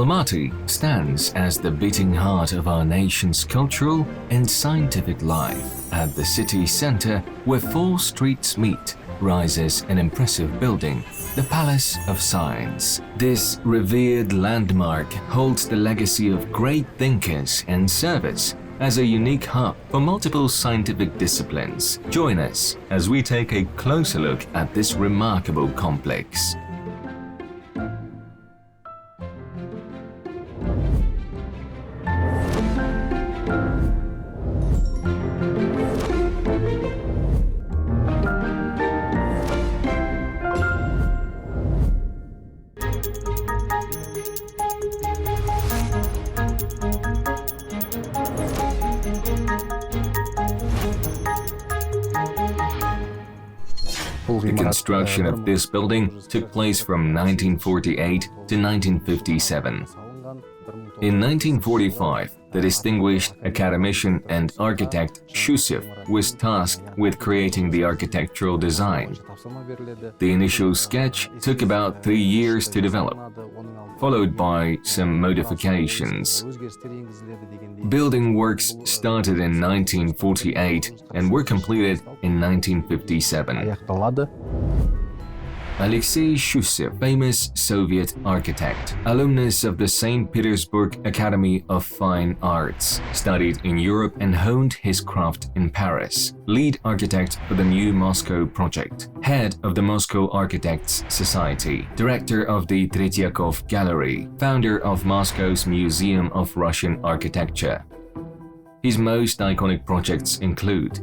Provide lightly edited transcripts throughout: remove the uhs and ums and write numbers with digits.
Almaty stands as the beating heart of our nation's cultural and scientific life. At the city center, where four streets meet, rises an impressive building, the Palace of Science. This revered landmark holds the legacy of great thinkers and serves as a unique hub for multiple scientific disciplines. Join us as we take a closer look at this remarkable complex. The construction of this building took place from 1948 to 1957. In 1945, the distinguished academician and architect Shushev was tasked with creating the architectural design. The initial sketch took about 3 years to develop, followed by some modifications. Building works started in 1948 and were completed in 1957. Alexei Shushev, famous Soviet architect, alumnus of the St. Petersburg Academy of Fine Arts, studied in Europe and honed his craft in Paris, lead architect for the new Moscow project, head of the Moscow Architects Society, director of the Tretyakov Gallery, founder of Moscow's Museum of Russian Architecture. His most iconic projects include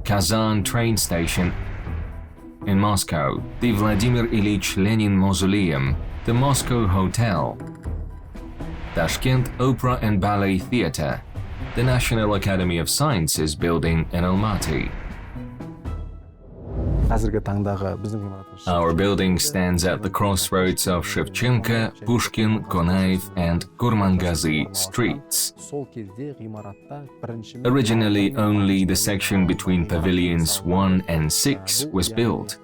Kazan train station in Moscow, the Vladimir Ilyich Lenin Mausoleum, the Moscow Hotel, Tashkent Opera and Ballet Theatre, the National Academy of Sciences building in Almaty. Our building stands at the crossroads of Shevchenko, Pushkin, Konaev and Kurmangazy streets. Originally, only the section between pavilions 1 and 6 was built.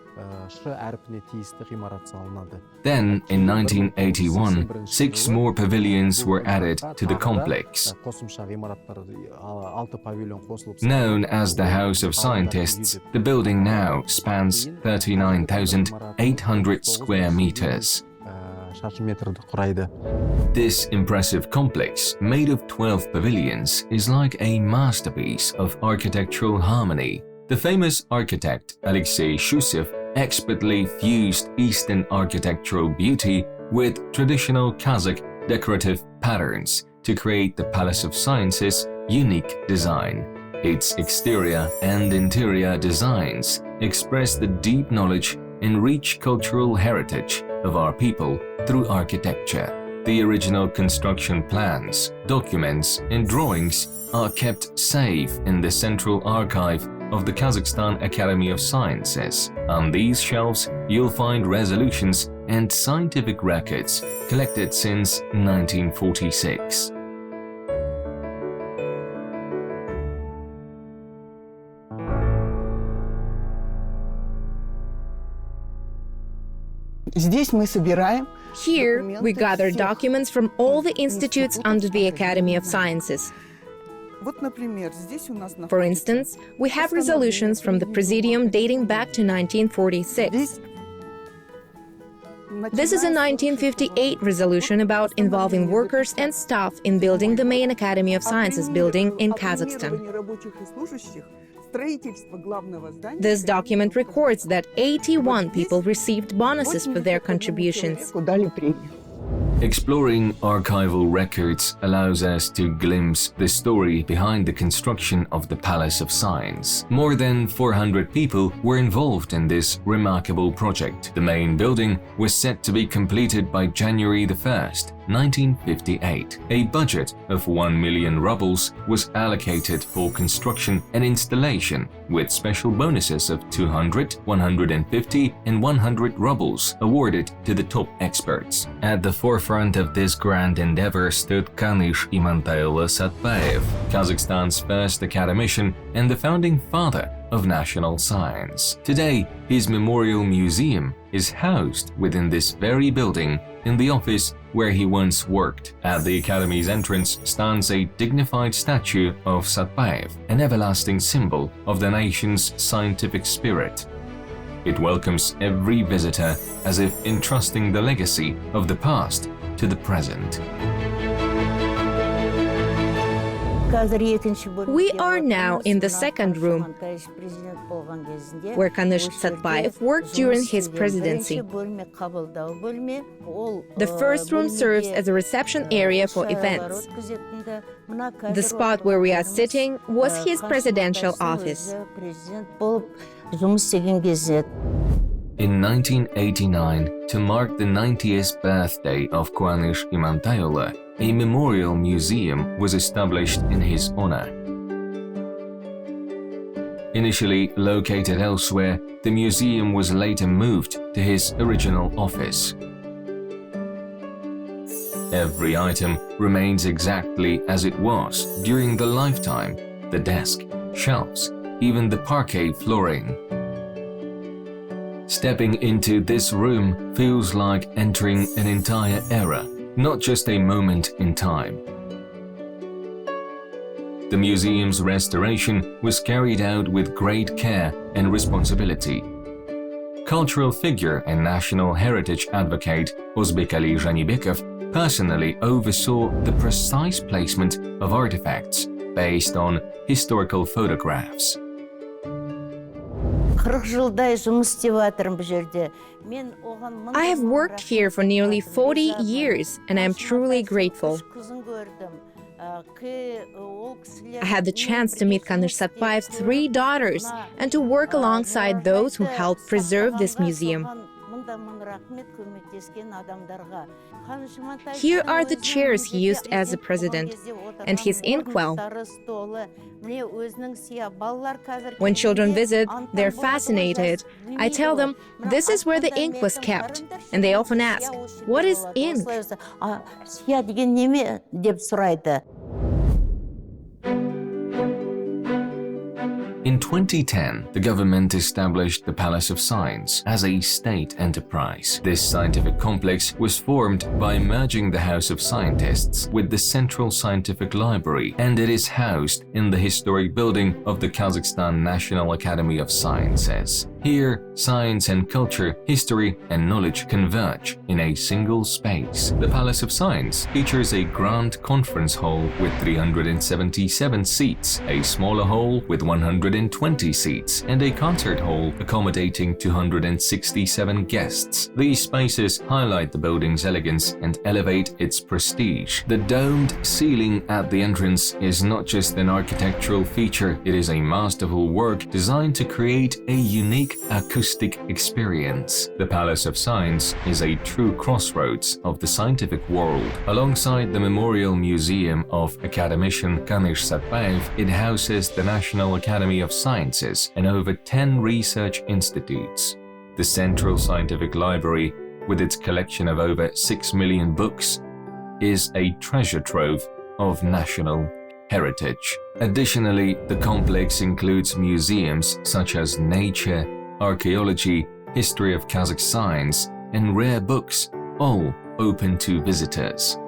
Then, in 1981, 6 more pavilions were added to the complex. Known as the House of Scientists, the building now spans 39,800 square meters. This impressive complex, made of 12 pavilions, is like a masterpiece of architectural harmony. The famous architect Alexei Shushev expertly fused Eastern architectural beauty with traditional Kazakh decorative patterns to create the Palace of Science's unique design. Its exterior and interior designs express the deep knowledge and rich cultural heritage of our people through architecture. The original construction plans, documents, and drawings are kept safe in the Central Archive of the Kazakhstan Academy of Sciences. On these shelves, you'll find resolutions and scientific records collected since 1946. Here, we gather documents from all the institutes under the Academy of Sciences. For instance, we have resolutions from the Presidium dating back to 1946. This is a 1958 resolution about involving workers and staff in building the main Academy of Sciences building in Kazakhstan. This document records that 81 people received bonuses for their contributions. Exploring archival records allows us to glimpse the story behind the construction of the Palace of Science. More than 400 people were involved in this remarkable project. The main building was set to be completed by January 1st, 1958. A budget of 1 million rubles was allocated for construction and installation, with special bonuses of 200, 150 and 100 rubles awarded to the top experts. At the forefront of this grand endeavor stood Kanish Imantaylo Satpayev, Kazakhstan's first academician and the founding father of national science. Today, his memorial museum is housed within this very building in the office where he once worked. At the Academy's entrance stands a dignified statue of Satpaev, an everlasting symbol of the nation's scientific spirit. It welcomes every visitor as if entrusting the legacy of the past to the present. We are now in the second room, where Kaныsh Satpaev worked during his presidency. The first room serves as a reception area for events. The spot where we are sitting was his presidential office. In 1989, to mark the 90th birthday of Qanysh Imantayoglu, a memorial museum was established in his honor. Initially located elsewhere, the museum was later moved to his original office. Every item remains exactly as it was during the lifetime: the desk, shelves, even the parquet flooring. Stepping into this room feels like entering an entire era, not just a moment in time. The museum's restoration was carried out with great care and responsibility. Cultural figure and national heritage advocate Ozbekali Zhanibekov personally oversaw the precise placement of artifacts based on historical photographs. I have worked here for nearly 40 years, and I am truly grateful. I had the chance to meet Kaныsh Satpaev's 3 daughters and to work alongside those who helped preserve this museum. Here are the chairs he used as a president and his inkwell. When children visit, they're fascinated. I tell them this is where the ink was kept, and they often ask, "What is ink?" In 2010, the government established the Palace of Science as a state enterprise. This scientific complex was formed by merging the House of Scientists with the Central Scientific Library, and it is housed in the historic building of the Kazakhstan National Academy of Sciences. Here, science and culture, history and knowledge converge in a single space. The Palace of Science features a grand conference hall with 377 seats, a smaller hall with 120 seats, and a concert hall accommodating 267 guests. These spaces highlight the building's elegance and elevate its prestige. The domed ceiling at the entrance is not just an architectural feature, it is a masterful work designed to create a unique acoustic experience. The Palace of Science is a true crossroads of the scientific world. Alongside the Memorial Museum of Academician Kaныsh Satpaev, it houses the National Academy of Sciences and over 10 research institutes. The Central Scientific Library, with its collection of over 6 million books, is a treasure trove of national heritage. Additionally, the complex includes museums such as nature, archaeology, history of Kazakh science, and rare books, all open to visitors.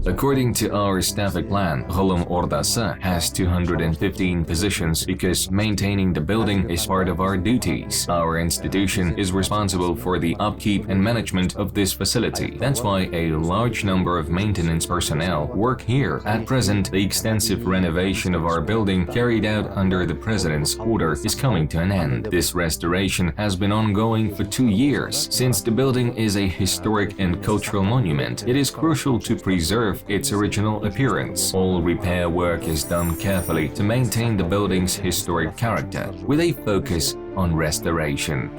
According to our staffing plan, Gylym Ordasy has 215 positions because maintaining the building is part of our duties. Our institution is responsible for the upkeep and management of this facility. That's why a large number of maintenance personnel work here. At present, the extensive renovation of our building carried out under the President's order is coming to an end. This restoration has been ongoing for 2 years. Since the building is a historic and cultural monument, it is crucial to preserve its original appearance. All repair work is done carefully to maintain the building's historic character, with a focus on restoration.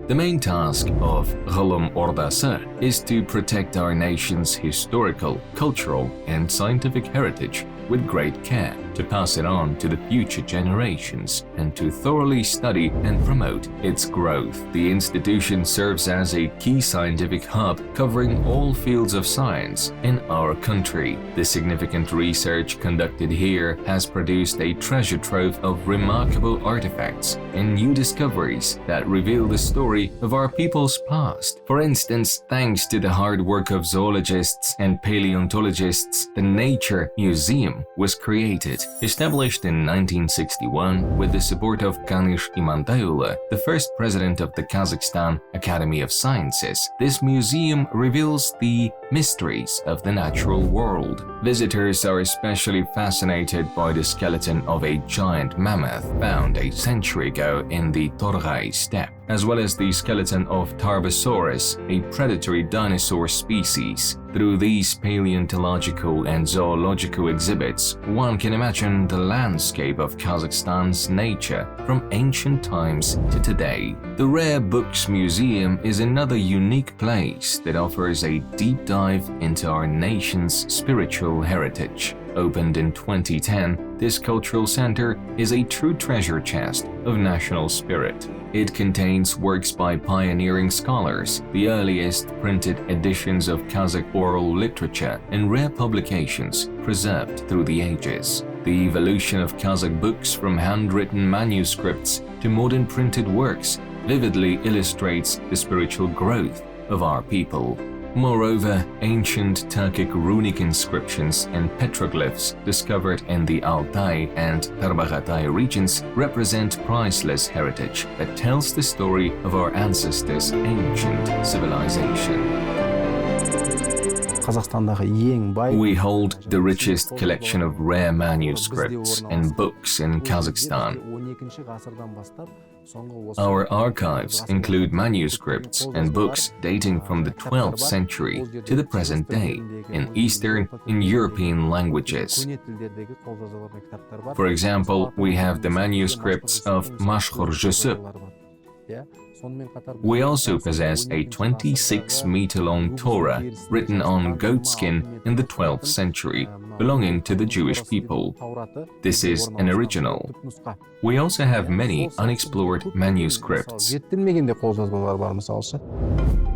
The main task of Gylym Ordasy is to protect our nation's historical, cultural, and scientific heritage with great care, to pass it on to the future generations, and to thoroughly study and promote its growth. The institution serves as a key scientific hub covering all fields of science in our country. The significant research conducted here has produced a treasure trove of remarkable artifacts and new discoveries that reveal the story of our people's past. For instance, thanks to the hard work of zoologists and paleontologists, the Nature Museum was created. Established in 1961 with the support of Kanish Imantayulu, the first president of the Kazakhstan Academy of Sciences, this museum reveals the mysteries of the natural world. Visitors are especially fascinated by the skeleton of a giant mammoth found a century ago in the Torgai steppe, as well as the skeleton of Tarbosaurus, a predatory dinosaur species. Through these paleontological and zoological exhibits, one can imagine the landscape of Kazakhstan's nature from ancient times to today. The Rare Books Museum is another unique place that offers a deep dive into our nation's spiritual heritage. Opened in 2010, this cultural center is a true treasure chest of national spirit. It contains works by pioneering scholars, the earliest printed editions of Kazakh oral literature, and rare publications preserved through the ages. The evolution of Kazakh books from handwritten manuscripts to modern printed works vividly illustrates the spiritual growth of our people. Moreover, ancient Turkic runic inscriptions and petroglyphs discovered in the Altai and Tarbaghatay regions represent priceless heritage that tells the story of our ancestors' ancient civilization. We hold the richest collection of rare manuscripts and books in Kazakhstan. Our archives include manuscripts and books dating from the 12th century to the present day in Eastern and European languages. For example, we have the manuscripts of Mashhur Jusuf. We also possess a 26-meter-long Torah written on goatskin in the 12th century, belonging to the Jewish people. This is an original. We also have many unexplored manuscripts.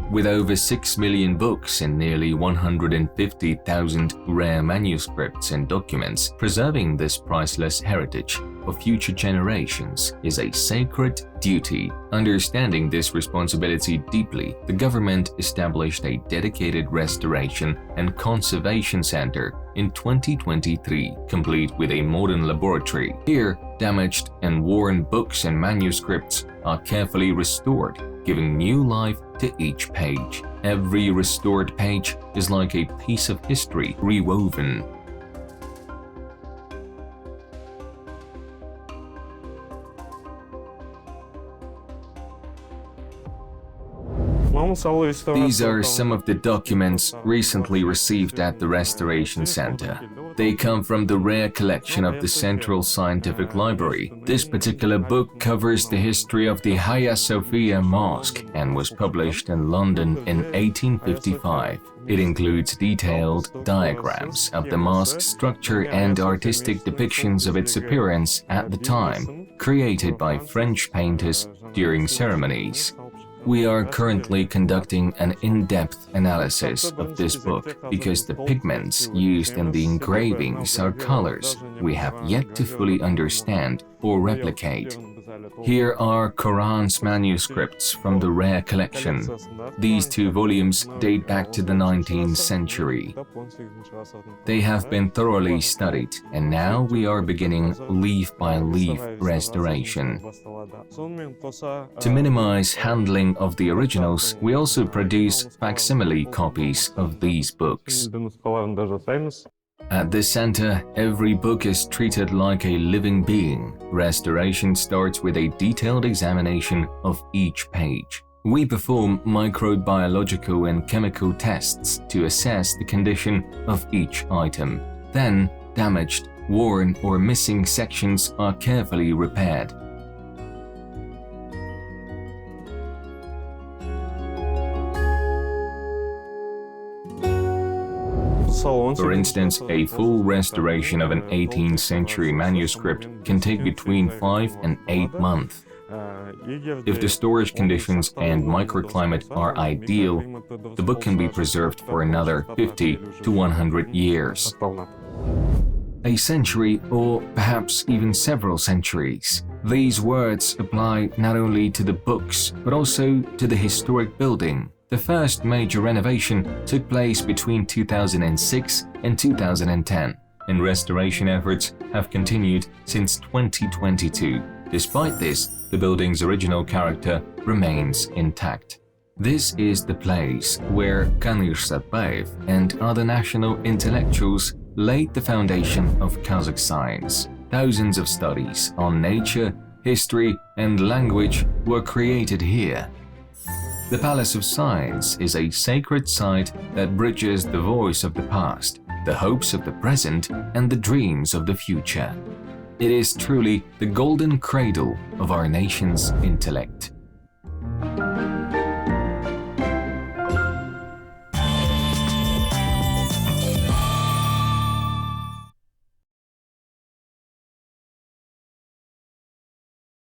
With over 6 million books and nearly 150,000 rare manuscripts and documents, preserving this priceless heritage for future generations is a sacred duty. Understanding this responsibility deeply, the government established a dedicated restoration and conservation center in 2023, complete with a modern laboratory. Here, damaged and worn books and manuscripts are carefully restored, giving new life to each page. Every restored page is like a piece of history rewoven. These are some of the documents recently received at the Restoration Center. They come from the rare collection of the Central Scientific Library. This particular book covers the history of the Hagia Sophia Mosque and was published in London in 1855. It includes detailed diagrams of the mosque's structure and artistic depictions of its appearance at the time, created by French painters during ceremonies. We are currently conducting an in-depth analysis of this book because the pigments used in the engravings are colors we have yet to fully understand or replicate. Here are Quran's manuscripts from the rare collection. These 2 volumes date back to the 19th century. They have been thoroughly studied, and now we are beginning leaf-by-leaf restoration. To minimize handling of the originals, we also produce facsimile copies of these books. At this center, every book is treated like a living being. Restoration starts with a detailed examination of each page. We perform microbiological and chemical tests to assess the condition of each item. Then, damaged, worn, or missing sections are carefully repaired. For instance, a full restoration of an 18th century manuscript can take between 5 and 8 months. If the storage conditions and microclimate are ideal, the book can be preserved for another 50 to 100 years. A century, or perhaps even several centuries. These words apply not only to the books, but also to the historic building. The first major renovation took place between 2006 and 2010, and restoration efforts have continued since 2022. Despite this, the building's original character remains intact. This is the place where Kanir Satbayev and other national intellectuals laid the foundation of Kazakh science. Thousands of studies on nature, history, and language were created here. The Palace of Science is a sacred site that bridges the voice of the past, the hopes of the present, and the dreams of the future. It is truly the golden cradle of our nation's intellect.